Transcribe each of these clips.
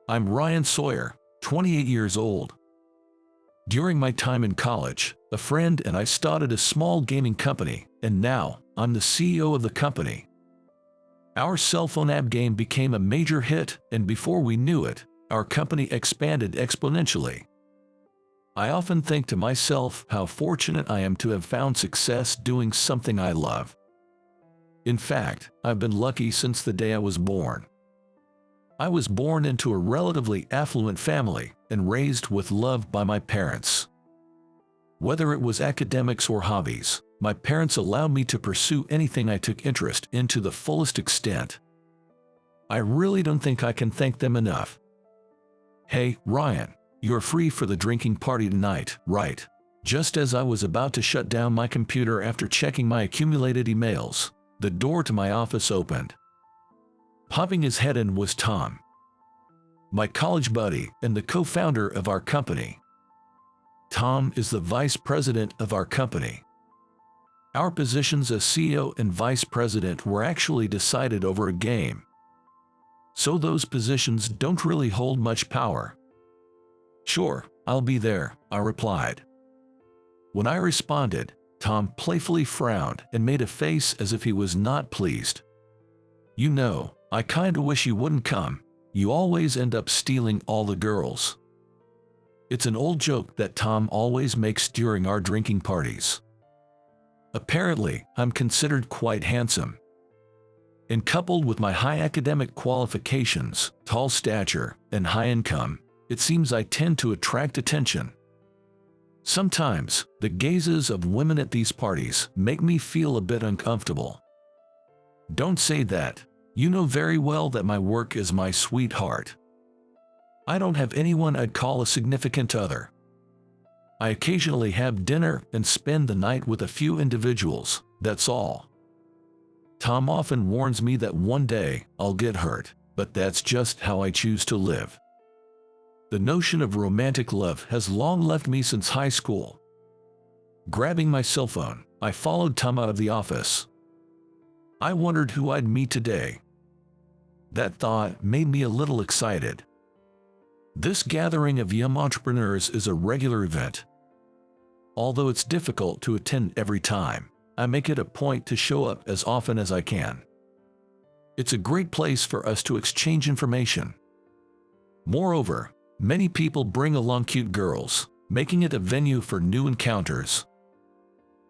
I'm Ryan Sawyer, 28 years old. During my time in college, a friend and I started a small gaming company, and now I'm the CEO of the company. Our cell phone app game became a major hit, and before we knew it, our company expanded exponentially. I often think to myself how fortunate I am to have found success doing something I love. In fact, I've been lucky since the day I was born. I was born into a relatively affluent family and raised with love by my parents. Whether it was academics or hobbies, my parents allowed me to pursue anything I took interest in to the fullest extent. I really don't think I can thank them enough. Hey, Ryan, you're free for the drinking party tonight, right? Just as I was about to shut down my computer after checking my accumulated emails, the door to my office opened. Popping his head in was Tom, my college buddy and the co-founder of our company. Tom is the vice president of our company. Our positions as CEO and vice president were actually decided over a game. So those positions don't really hold much power. Sure, I'll be there, I replied. When I responded, Tom playfully frowned and made a face as if he was not pleased. You know, I kinda wish you wouldn't come. You always end up stealing all the girls. It's an old joke that Tom always makes during our drinking parties. Apparently, I'm considered quite handsome. And coupled with my high academic qualifications, tall stature, and high income, it seems I tend to attract attention. Sometimes, the gazes of women at these parties make me feel a bit uncomfortable. Don't say that. You know very well that my work is my sweetheart. I don't have anyone I'd call a significant other. I occasionally have dinner and spend the night with a few individuals, that's all. Tom often warns me that one day I'll get hurt, but that's just how I choose to live. The notion of romantic love has long left me since high school. Grabbing my cell phone, I followed Tom out of the office. I wondered who I'd meet today. That thought made me a little excited. This gathering of young entrepreneurs is a regular event. Although it's difficult to attend every time, I make it a point to show up as often as I can. It's a great place for us to exchange information. Moreover, many people bring along cute girls, making it a venue for new encounters.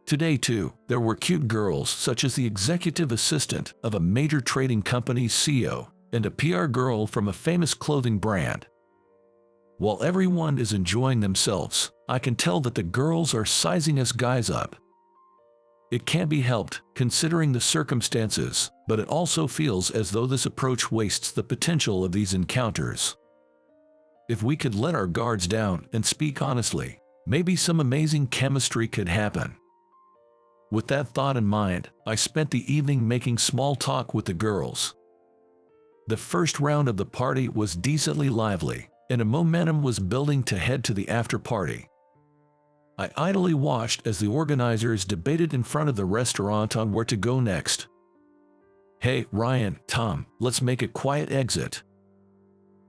Today too, there were cute girls such as the executive assistant of a major trading company's CEO and a PR girl from a famous clothing brand. While everyone is enjoying themselves, I can tell that the girls are sizing us guys up. It can't be helped, considering the circumstances, but it also feels as though this approach wastes the potential of these encounters. If we could let our guards down and speak honestly, maybe some amazing chemistry could happen. With that thought in mind, I spent the evening making small talk with the girls. The first round of the party was decently lively, and a momentum was building to head to the after party. I idly watched as the organizers debated in front of the restaurant on where to go next. Hey, Ryan, Tom, let's make a quiet exit.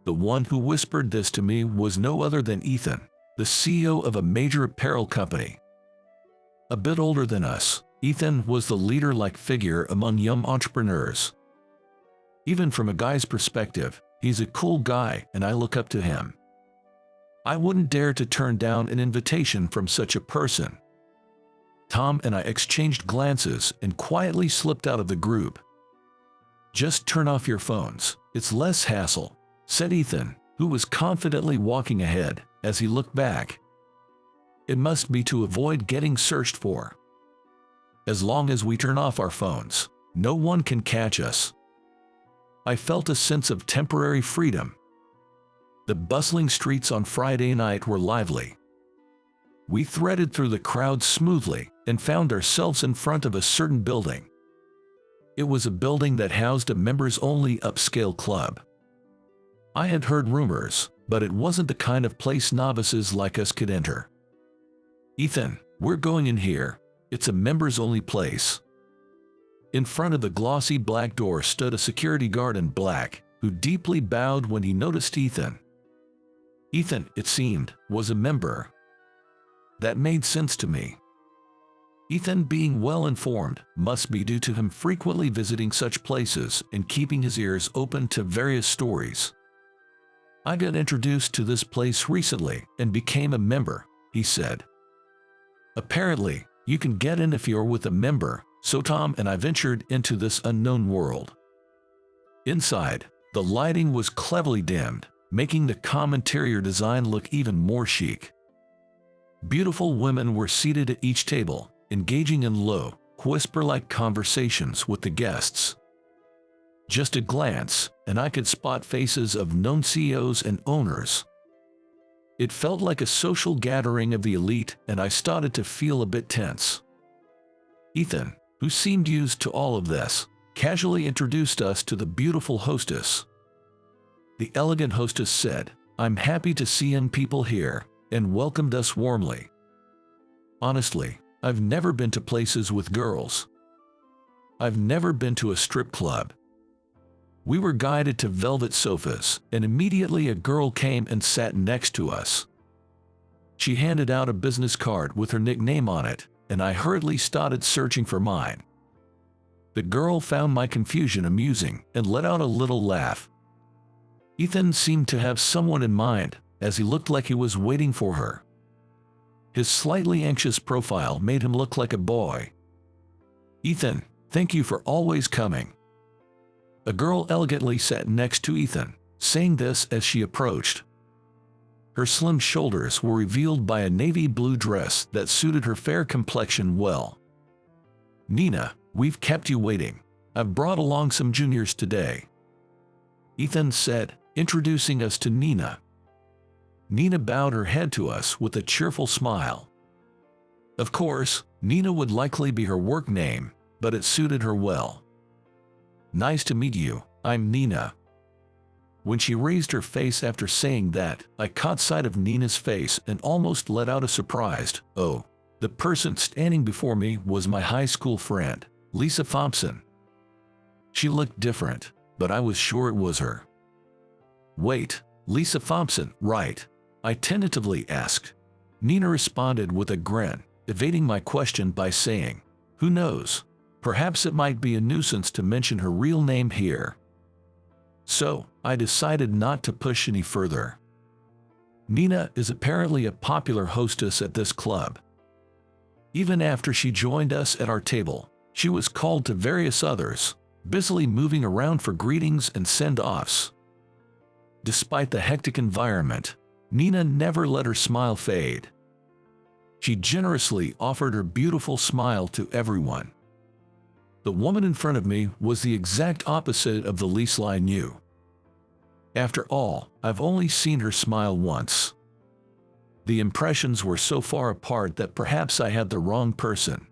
The one who whispered this to me was no other than Ethan, the CEO of a major apparel company. A bit older than us, Ethan was the leader-like figure among young entrepreneurs. Even from a guy's perspective, he's a cool guy and I look up to him. I wouldn't dare to turn down an invitation from such a person. Tom and I exchanged glances and quietly slipped out of the group. Just turn off your phones, it's less hassle, said Ethan, who was confidently walking ahead, as he looked back. It must be to avoid getting searched for. As long as we turn off our phones, no one can catch us. I felt a sense of temporary freedom. The bustling streets on Friday night were lively. We threaded through the crowd smoothly and found ourselves in front of a certain building. It was a building that housed a members-only upscale club. I had heard rumors, but it wasn't the kind of place novices like us could enter. Ethan, we're going in here. It's a members-only place. In front of the glossy black door stood a security guard in black, who deeply bowed when he noticed Ethan. Ethan, it seemed, was a member. That made sense to me. Ethan, being well informed, must be due to him frequently visiting such places and keeping his ears open to various stories. I got introduced to this place recently and became a member, he said. Apparently, you can get in if you're with a member, so Tom and I ventured into this unknown world. Inside, the lighting was cleverly dimmed, making the calm interior design look even more chic. Beautiful women were seated at each table, engaging in low, whisper-like conversations with the guests. Just a glance, and I could spot faces of known CEOs and owners. It felt like a social gathering of the elite, and I started to feel a bit tense. Ethan, who seemed used to all of this, casually introduced us to the beautiful hostess. The elegant hostess said, "I'm happy to see young people here," and welcomed us warmly. Honestly, I've never been to places with girls. I've never been to a strip club. We were guided to velvet sofas, and immediately a girl came and sat next to us. She handed out a business card with her nickname on it, and I hurriedly started searching for mine. The girl found my confusion amusing and let out a little laugh. Ethan seemed to have someone in mind, as he looked like he was waiting for her. His slightly anxious profile made him look like a boy. "Ethan, thank you for always coming." A girl elegantly sat next to Ethan, saying this as she approached. Her slim shoulders were revealed by a navy blue dress that suited her fair complexion well. "Nina, we've kept you waiting. I've brought along some juniors today," Ethan said, introducing us to Nina. Nina bowed her head to us with a cheerful smile. Of course, Nina would likely be her work name, but it suited her well. "Nice to meet you, I'm Nina." When she raised her face after saying that, I caught sight of Nina's face and almost let out a surprised, "Oh." The person standing before me was my high school friend, Lisa Thompson. She looked different, but I was sure it was her. "Wait, Lisa Thompson, right?" I tentatively asked. Nina responded with a grin, evading my question by saying, "Who knows? Perhaps it might be a nuisance to mention her real name here." So, I decided not to push any further. Nina is apparently a popular hostess at this club. Even after she joined us at our table, she was called to various others, busily moving around for greetings and send-offs. Despite the hectic environment, Nina never let her smile fade. She generously offered her beautiful smile to everyone. The woman in front of me was the exact opposite of the Lisa I knew. After all, I've only seen her smile once. The impressions were so far apart that perhaps I had the wrong person.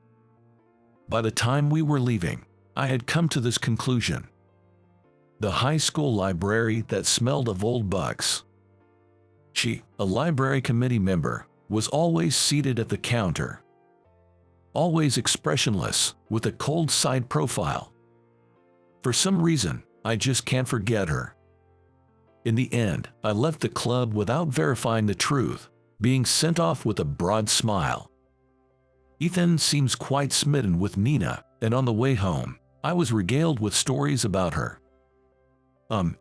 By the time we were leaving, I had come to this conclusion. The high school library that smelled of old books. She, a library committee member, was always seated at the counter. Always expressionless, with a cold side profile. For some reason, I just can't forget her. In the end, I left the club without verifying the truth, being sent off with a broad smile. Ethan seems quite smitten with Nina, and on the way home, I was regaled with stories about her.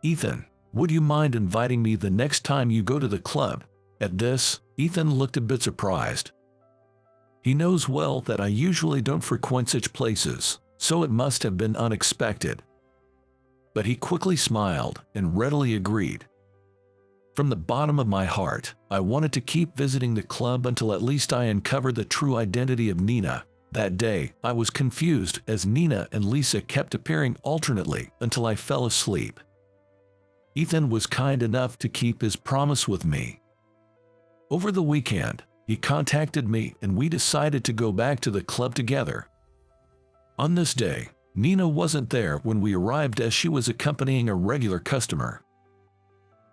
Ethan, would you mind inviting me the next time you go to the club?" At this, Ethan looked a bit surprised. He knows well that I usually don't frequent such places, so it must have been unexpected. But he quickly smiled and readily agreed. From the bottom of my heart, I wanted to keep visiting the club until at least I uncovered the true identity of Nina. That day, I was confused as Nina and Lisa kept appearing alternately until I fell asleep. Ethan was kind enough to keep his promise with me. Over the weekend, he contacted me and we decided to go back to the club together. On this day, Nina wasn't there when we arrived as she was accompanying a regular customer.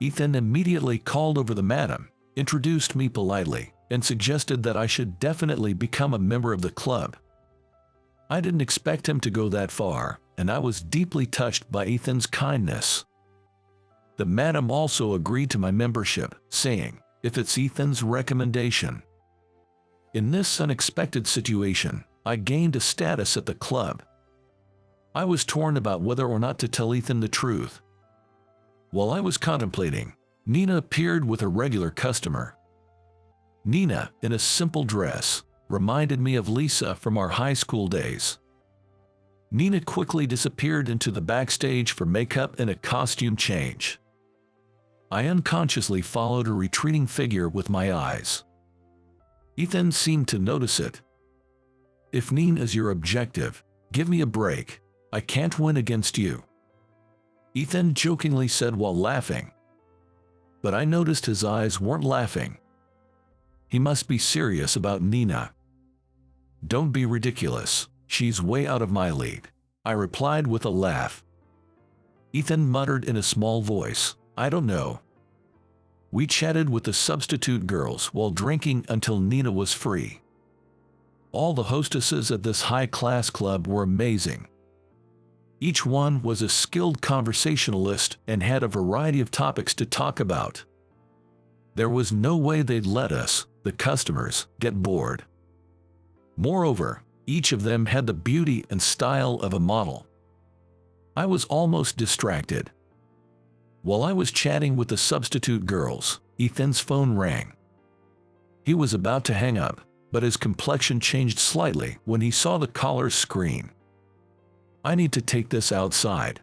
Ethan immediately called over the madam, introduced me politely, and suggested that I should definitely become a member of the club. I didn't expect him to go that far, and I was deeply touched by Ethan's kindness. The madam also agreed to my membership, saying, "If it's Ethan's recommendation." In this unexpected situation, I gained a status at the club. I was torn about whether or not to tell Ethan the truth. While I was contemplating, Nina appeared with a regular customer. Nina, in a simple dress, reminded me of Lisa from our high school days. Nina quickly disappeared into the backstage for makeup and a costume change. I unconsciously followed her retreating figure with my eyes. Ethan seemed to notice it. "If Nina's your objective, give me a break. I can't win against you," Ethan jokingly said while laughing. But I noticed his eyes weren't laughing. He must be serious about Nina. "Don't be ridiculous. She's way out of my league," I replied with a laugh. Ethan muttered in a small voice, "I don't know." We chatted with the substitute girls while drinking until Nina was free. All the hostesses at this high-class club were amazing. Each one was a skilled conversationalist and had a variety of topics to talk about. There was no way they'd let us, the customers, get bored. Moreover, each of them had the beauty and style of a model. I was almost distracted. While I was chatting with the substitute girls, Ethan's phone rang. He was about to hang up, but his complexion changed slightly when he saw the caller's screen. "I need to take this outside,"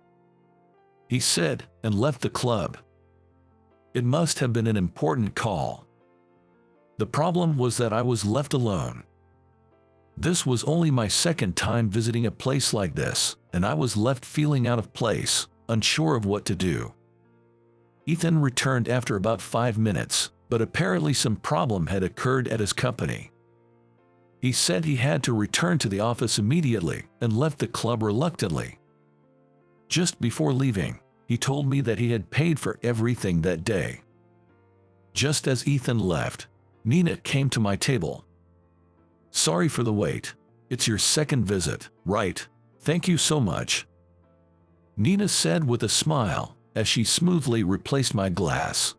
he said, and left the club. It must have been an important call. The problem was that I was left alone. This was only my second time visiting a place like this, and I was left feeling out of place, unsure of what to do. Ethan returned after about 5 minutes, but apparently some problem had occurred at his company. He said he had to return to the office immediately and left the club reluctantly. Just before leaving, he told me that he had paid for everything that day. Just as Ethan left, Nina came to my table. "Sorry for the wait. It's your second visit, right? Thank you so much," Nina said with a smile as she smoothly replaced my glass.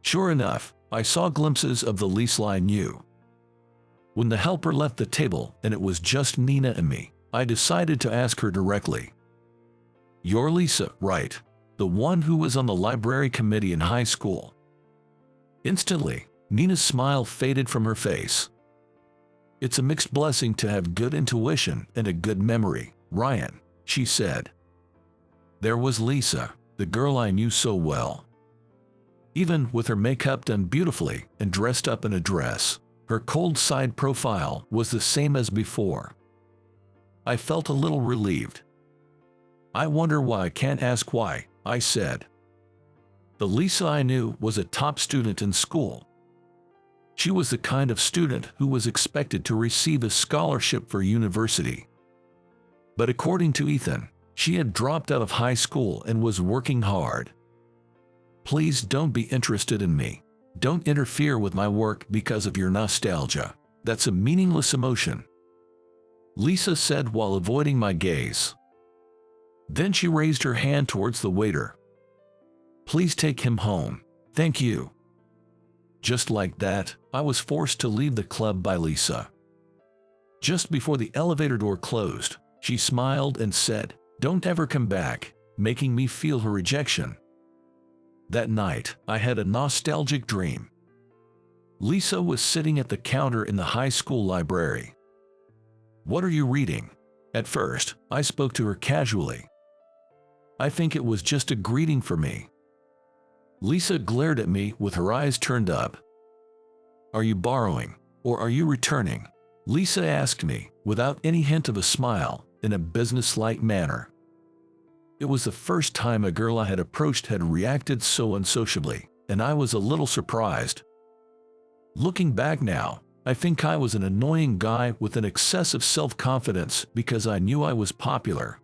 Sure enough, I saw glimpses of the Lisa I knew. When the helper left the table and it was just Nina and me, I decided to ask her directly. "You're Lisa, right? The one who was on the library committee in high school?" Instantly, Nina's smile faded from her face. "It's a mixed blessing to have good intuition and a good memory, Ryan," she said. There was Lisa, the girl I knew so well. Even with her makeup done beautifully and dressed up in a dress, her cold side profile was the same as before. I felt a little relieved. "I wonder why I can't ask why," I said. The Lisa I knew was a top student in school. She was the kind of student who was expected to receive a scholarship for university. But according to Ethan, she had dropped out of high school and was working hard. "Please don't be interested in me. Don't interfere with my work because of your nostalgia. That's a meaningless emotion," Lisa said while avoiding my gaze. Then she raised her hand towards the waiter. "Please take him home. Thank you." Just like that, I was forced to leave the club by Lisa. Just before the elevator door closed, she smiled and said, "Don't ever come back," making me feel her rejection. That night, I had a nostalgic dream. Lisa was sitting at the counter in the high school library. "What are you reading?" At first, I spoke to her casually. I think it was just a greeting for me. Lisa glared at me with her eyes turned up. "Are you borrowing, or are you returning?" Lisa asked me, without any hint of a smile, in a business-like manner. It was the first time a girl I had approached had reacted so unsociably, and I was a little surprised. Looking back now, I think I was an annoying guy with an excessive self-confidence because I knew I was popular.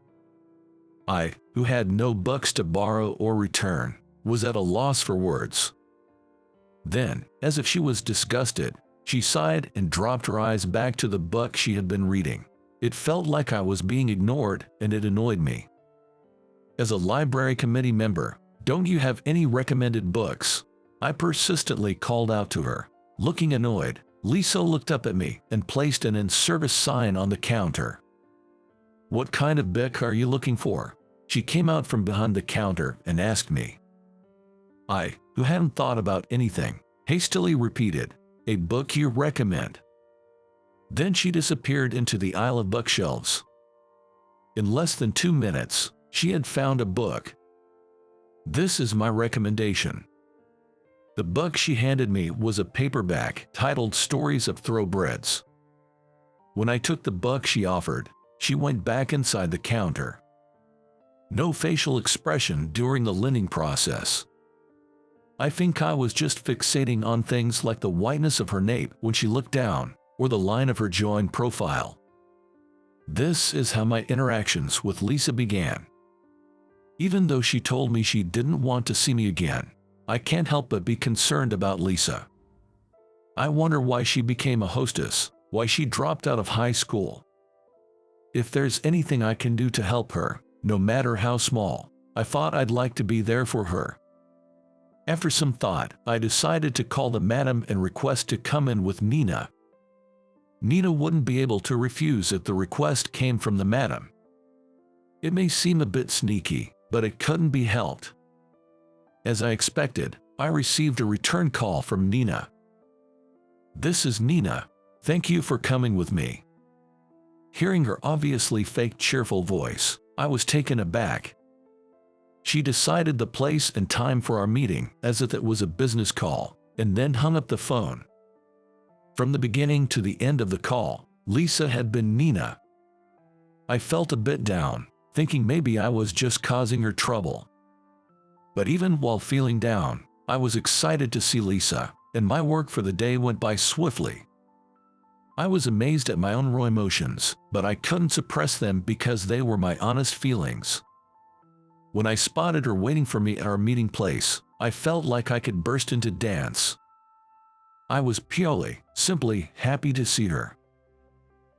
I, who had no books to borrow or return, was at a loss for words. Then, as if she was disgusted, she sighed and dropped her eyes back to the book she had been reading. It felt like I was being ignored, and it annoyed me. As a library committee member, Don't you have any recommended books? I persistently called out to her. Looking annoyed, Lisa looked up at me and placed an in-service sign on the counter. What kind of book are you looking for? She came out from behind the counter and asked me. I, who hadn't thought about anything, hastily repeated, a book you recommend. Then she disappeared into the aisle of bookshelves. In less than 2 minutes, she had found a book. This is my recommendation. The book she handed me was a paperback titled Stories of Thoroughbreds. When I took the book she offered, she went back inside the counter. No facial expression during the lending process. I think I was just fixating on things like the whiteness of her nape when she looked down, or the line of her joined profile. This is how my interactions with Lisa began. Even though she told me she didn't want to see me again, I can't help but be concerned about Lisa. I wonder why she became a hostess, why she dropped out of high school. If there's anything I can do to help her, no matter how small, I thought I'd like to be there for her. After some thought, I decided to call the madam and request to come in with Nina. Nina wouldn't be able to refuse if the request came from the madam. It may seem a bit sneaky, but it couldn't be helped. As I expected, I received a return call from Nina. This is Nina. Thank you for coming with me. Hearing her obviously fake cheerful voice, I was taken aback. She decided the place and time for our meeting as if it was a business call, and then hung up the phone. From the beginning to the end of the call, Lisa had been Nina. I felt a bit down, thinking maybe I was just causing her trouble. But even while feeling down, I was excited to see Lisa, and my work for the day went by swiftly. I was amazed at my own raw emotions, but I couldn't suppress them because they were my honest feelings. When I spotted her waiting for me at our meeting place, I felt like I could burst into dance. I was purely, simply happy to see her.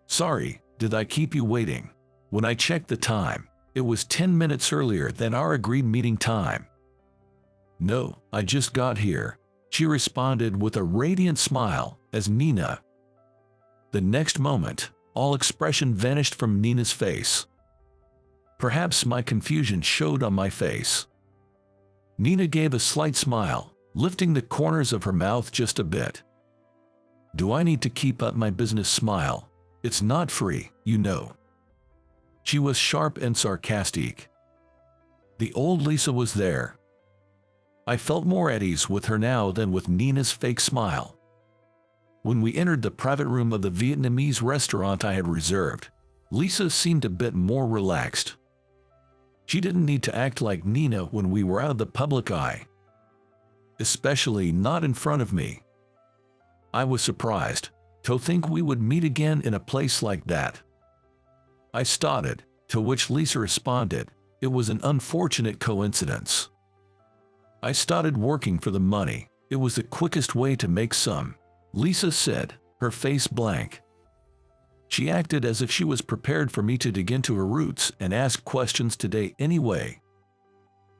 Sorry, did I keep you waiting? When I checked the time, it was 10 minutes earlier than our agreed meeting time. No, I just got here, she responded with a radiant smile as Nina. The next moment, all expression vanished from Nina's face. Perhaps my confusion showed on my face. Nina gave a slight smile, lifting the corners of her mouth just a bit. Do I need to keep up my business smile? It's not free, you know. She was sharp and sarcastic. The old Lisa was there. I felt more at ease with her now than with Nina's fake smile. When we entered the private room of the Vietnamese restaurant I had reserved, Lisa seemed a bit more relaxed. She didn't need to act like Nina when we were out of the public eye. Especially not in front of me. I was surprised to think we would meet again in a place like that. I started, to which Lisa responded, it was an unfortunate coincidence. I started working for the money. It was the quickest way to make some, Lisa said, her face blank. She acted as if she was prepared for me to dig into her roots and ask questions today anyway.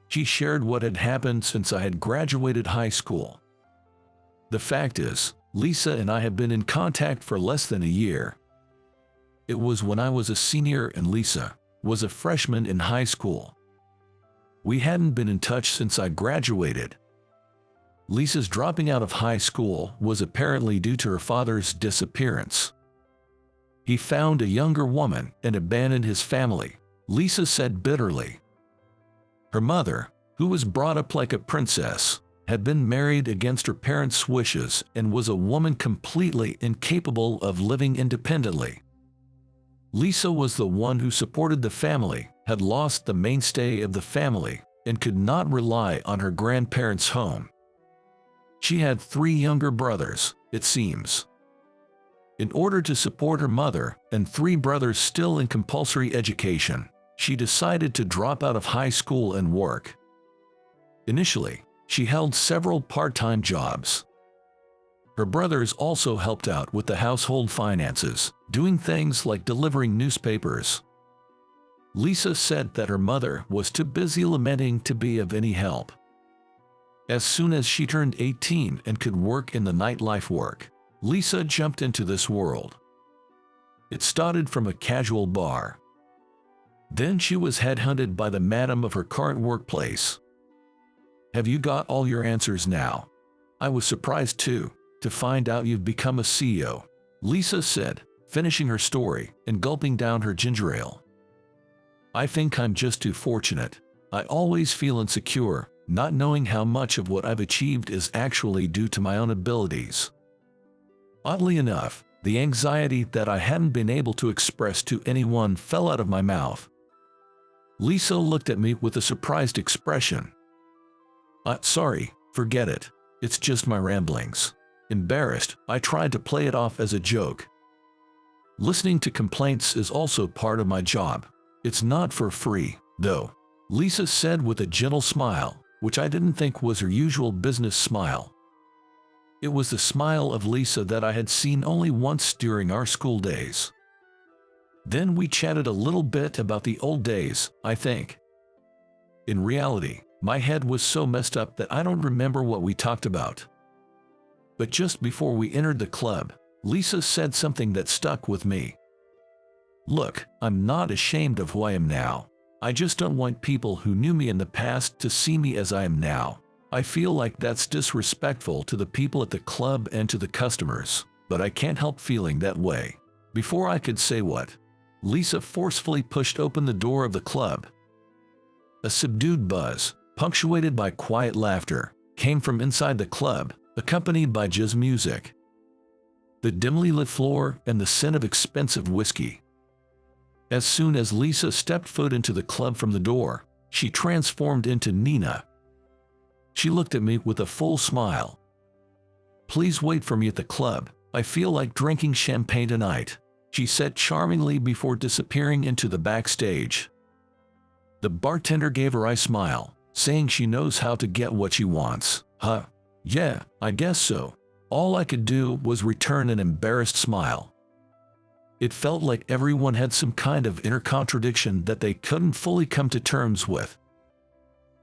She shared what had happened since I had graduated high school. The fact is, Lisa and I have been in contact for less than a year. It was when I was a senior and Lisa was a freshman in high school. We hadn't been in touch since I graduated. Lisa's dropping out of high school was apparently due to her father's disappearance. He found a younger woman and abandoned his family, Lisa said bitterly. Her mother, who was brought up like a princess, had been married against her parents' wishes and was a woman completely incapable of living independently. Lisa was the one who supported the family, had lost the mainstay of the family, and could not rely on her grandparents' home. She had 3 younger brothers, it seems. In order to support her mother and 3 brothers still in compulsory education, she decided to drop out of high school and work. Initially, she held several part-time jobs. Her brothers also helped out with the household finances, doing things like delivering newspapers. Lisa said that her mother was too busy lamenting to be of any help. As soon as she turned 18 and could work in the nightlife work, Lisa jumped into this world. It started from a casual bar. Then she was headhunted by the madam of her current workplace. Have you got all your answers now? I was surprised too, to find out you've become a CEO, Lisa said, finishing her story and gulping down her ginger ale. I think I'm just too fortunate. I always feel insecure, not knowing how much of what I've achieved is actually due to my own abilities. Oddly enough, the anxiety that I hadn't been able to express to anyone fell out of my mouth. Lisa looked at me with a surprised expression. Sorry, forget it. It's just my ramblings. Embarrassed, I tried to play it off as a joke. Listening to complaints is also part of my job. It's not for free, though, Lisa said with a gentle smile, which I didn't think was her usual business smile. It was the smile of Lisa that I had seen only once during our school days. Then we chatted a little bit about the old days, I think. In reality, my head was so messed up that I don't remember what we talked about. But just before we entered the club, Lisa said something that stuck with me. Look, I'm not ashamed of who I am now. I just don't want people who knew me in the past to see me as I am now. I feel like that's disrespectful to the people at the club and to the customers, but I can't help feeling that way. Before I could say what, Lisa forcefully pushed open the door of the club. A subdued buzz, punctuated by quiet laughter, came from inside the club, accompanied by jazz music, the dimly lit floor, and the scent of expensive whiskey. As soon as Lisa stepped foot into the club from the door, she transformed into Nina. She looked at me with a full smile. Please wait for me at the club. I feel like drinking champagne tonight, she said charmingly before disappearing into the backstage. The bartender gave her a smile, saying she knows how to get what she wants. Huh? Yeah, I guess so. All I could do was return an embarrassed smile. It felt like everyone had some kind of inner contradiction that they couldn't fully come to terms with.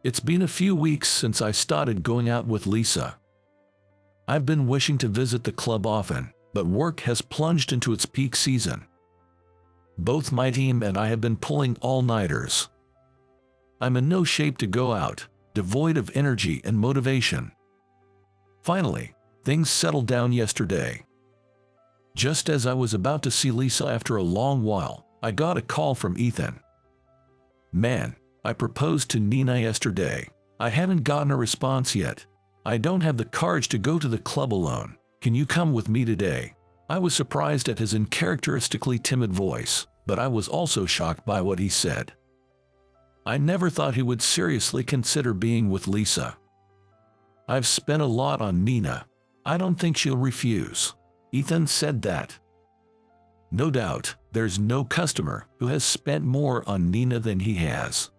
It's been a few weeks since I started going out with Lisa. I've been wishing to visit the club often, but work has plunged into its peak season. Both my team and I have been pulling all-nighters. I'm in no shape to go out, devoid of energy and motivation. Finally, things settled down yesterday. Just as I was about to see Lisa after a long while, I got a call from Ethan. Man, I proposed to Nina yesterday. I haven't gotten a response yet. I don't have the courage to go to the club alone. Can you come with me today? I was surprised at his uncharacteristically timid voice, but I was also shocked by what he said. I never thought he would seriously consider being with Lisa. I've spent a lot on Nina. I don't think she'll refuse. Ethan said that. No doubt, there's no customer who has spent more on Nina than he has.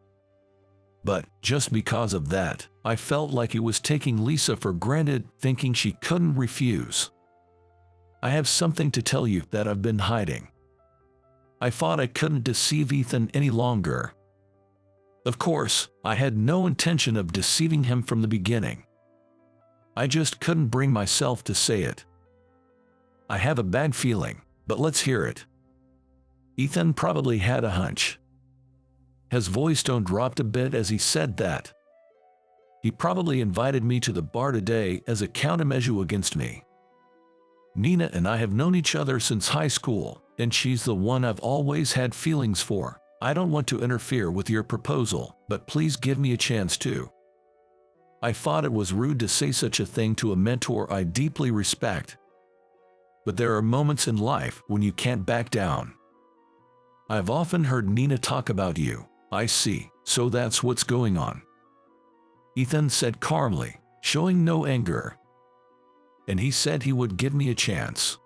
But just because of that, I felt like he was taking Lisa for granted, thinking she couldn't refuse. I have something to tell you that I've been hiding. I thought I couldn't deceive Ethan any longer. Of course, I had no intention of deceiving him from the beginning. I just couldn't bring myself to say it. I have a bad feeling, but let's hear it. Ethan probably had a hunch. His voice tone dropped a bit as he said that. He probably invited me to the bar today as a countermeasure against me. Nina and I have known each other since high school, and she's the one I've always had feelings for. I don't want to interfere with your proposal, but please give me a chance to. I thought it was rude to say such a thing to a mentor I deeply respect. But there are moments in life when you can't back down. I've often heard Nina talk about you. I see, so that's what's going on. Ethan said calmly, showing no anger. And he said he would give me a chance.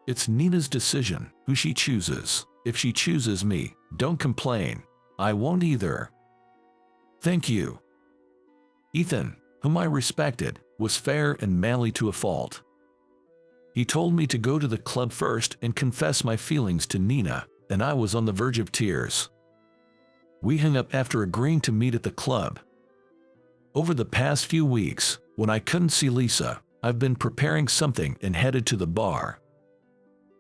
It's Nina's decision, who she chooses. If she chooses me, don't complain. I won't either. Thank you. Ethan, whom I respected, was fair and manly to a fault. He told me to go to the club first and confess my feelings to Nina, and I was on the verge of tears. We hung up after agreeing to meet at the club. Over the past few weeks, when I couldn't see Lisa, I've been preparing something and headed to the bar.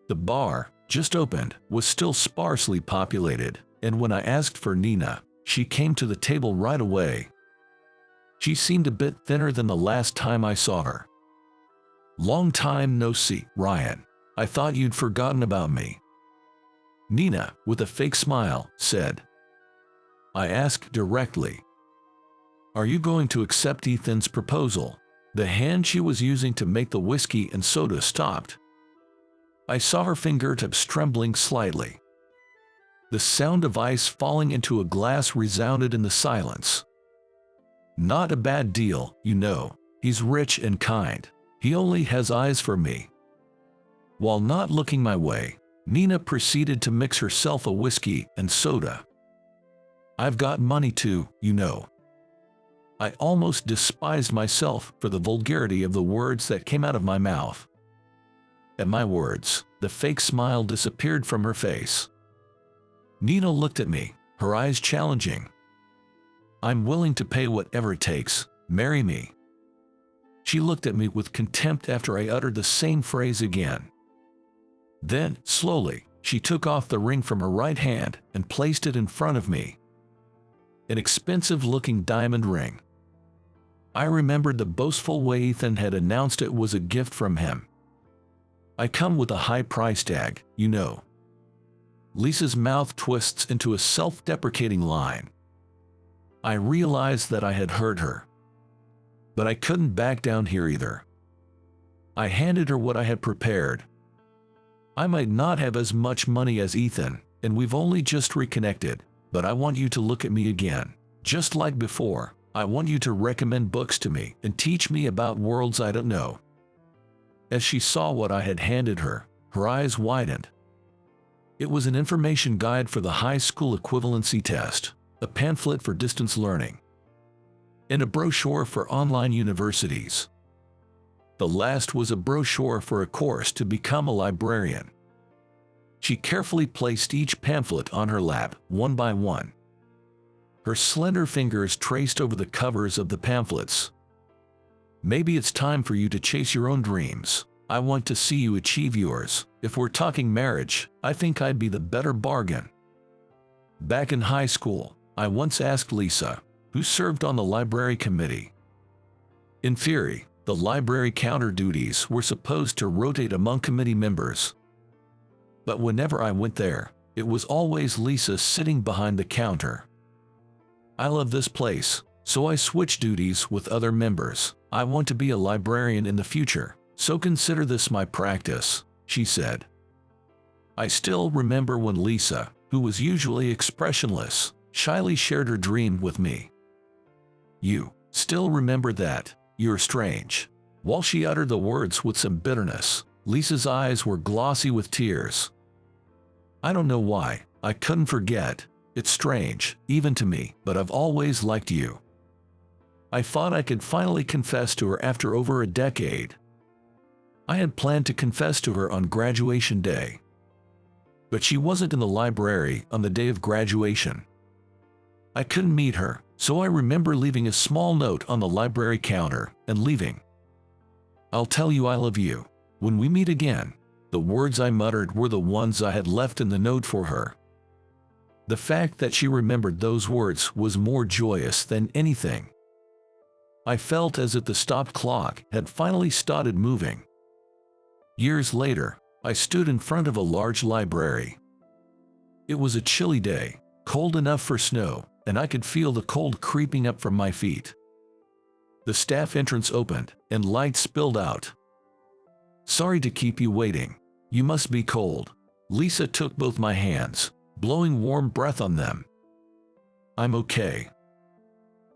The bar, just opened, was still sparsely populated, and when I asked for Nina, she came to the table right away. She seemed a bit thinner than the last time I saw her. "Long time no see, Ryan. I thought you'd forgotten about me," Nina, with a fake smile, said. I asked directly, "Are you going to accept Ethan's proposal?" The hand she was using to make the whiskey and soda stopped. I saw her fingertips trembling slightly. The sound of ice falling into a glass resounded in the silence. "Not a bad deal, you know. He's rich and kind. He only has eyes for me." While not looking my way, Nina proceeded to mix herself a whiskey and soda. "I've got money too, you know." I almost despised myself for the vulgarity of the words that came out of my mouth. At my words, the fake smile disappeared from her face. Nina looked at me, her eyes challenging. "I'm willing to pay whatever it takes. Marry me." She looked at me with contempt after I uttered the same phrase again. Then, slowly, she took off the ring from her right hand and placed it in front of me. An expensive-looking diamond ring. I remembered the boastful way Ethan had announced it was a gift from him. "I come with a high price tag, you know." Lisa's mouth twists into a self-deprecating line. I realized that I had hurt her. But I couldn't back down here either. I handed her what I had prepared. "I might not have as much money as Ethan, and we've only just reconnected, but I want you to look at me again, just like before. I want you to recommend books to me and teach me about worlds I don't know." As she saw what I had handed her, her eyes widened. It was an information guide for the high school equivalency test, a pamphlet for distance learning, and a brochure for online universities. The last was a brochure for a course to become a librarian. She carefully placed each pamphlet on her lap, one by one. Her slender fingers traced over the covers of the pamphlets. "Maybe it's time for you to chase your own dreams. I want to see you achieve yours. If we're talking marriage, I think I'd be the better bargain." Back in high school, I once asked Lisa, who served on the library committee. In theory, the library counter duties were supposed to rotate among committee members. But whenever I went there, it was always Lisa sitting behind the counter. "I love this place, so I switch duties with other members. I want to be a librarian in the future, so consider this my practice," she said. I still remember when Lisa, who was usually expressionless, shyly shared her dream with me. "You still remember that? You're strange." While she uttered the words with some bitterness, Lisa's eyes were glossy with tears. "I don't know why, I couldn't forget. It's strange, even to me, but I've always liked you." I thought I could finally confess to her after over a decade. I had planned to confess to her on graduation day. But she wasn't in the library on the day of graduation. I couldn't meet her, so I remember leaving a small note on the library counter and leaving. "I'll tell you I love you when we meet again." The words I muttered were the ones I had left in the note for her. The fact that she remembered those words was more joyous than anything. I felt as if the stopped clock had finally started moving. Years later, I stood in front of a large library. It was a chilly day, cold enough for snow, and I could feel the cold creeping up from my feet. The staff entrance opened, and light spilled out. "Sorry to keep you waiting. You must be cold." Lisa took both my hands, blowing warm breath on them. "I'm okay,"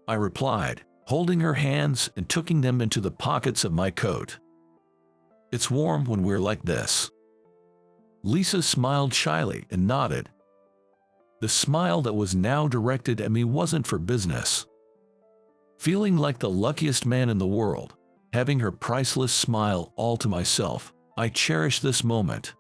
I replied, holding her hands and tucking them into the pockets of my coat. "It's warm when we're like this." Lisa smiled shyly and nodded. The smile that was now directed at me wasn't for business. Feeling like the luckiest man in the world, having her priceless smile all to myself, I cherished this moment.